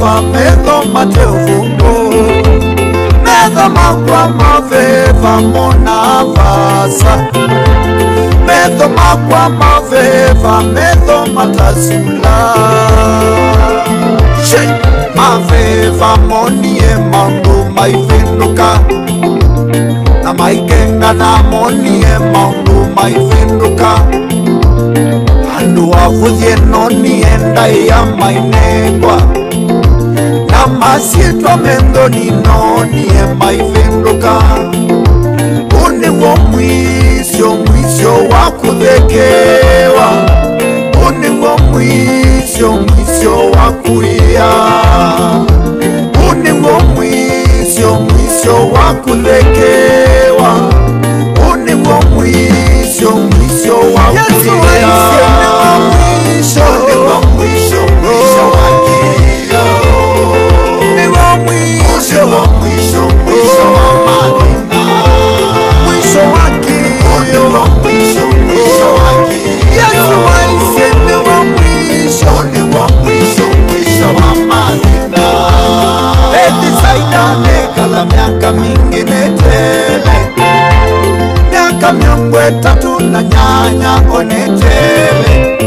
maveva metho mateufungo metho makwa maveva mona vasa metho makwa maveva metho matasula maveva monie maundu maivinduka na maikenga na monie maundu maivinduka andu avuthie noni enda ya mainegwa na masitwa mendoni noni e maivinduka uniwo mwisho mwisho wa kuthekewa uniwo mwisho mwisho wa kuia uniwo mwisho mwisho wa kuthekewa uniwo mwisho mwisho wa kuia miaka mingine tele miaka miongo tatu na nyanya onetele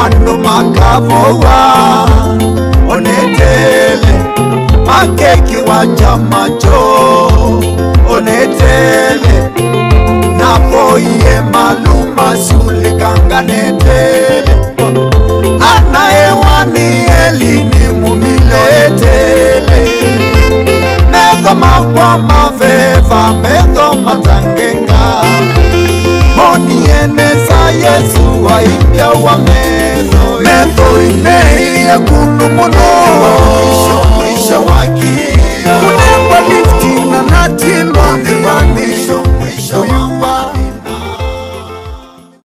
andu makavoa onetele makeki wa chamacho onetele napoye maluma sulikanganetele anaewani elini mumiletele makwa maveva metho matangenga moni eneza Yesu wa impya wa metho metho ineiye kunu muno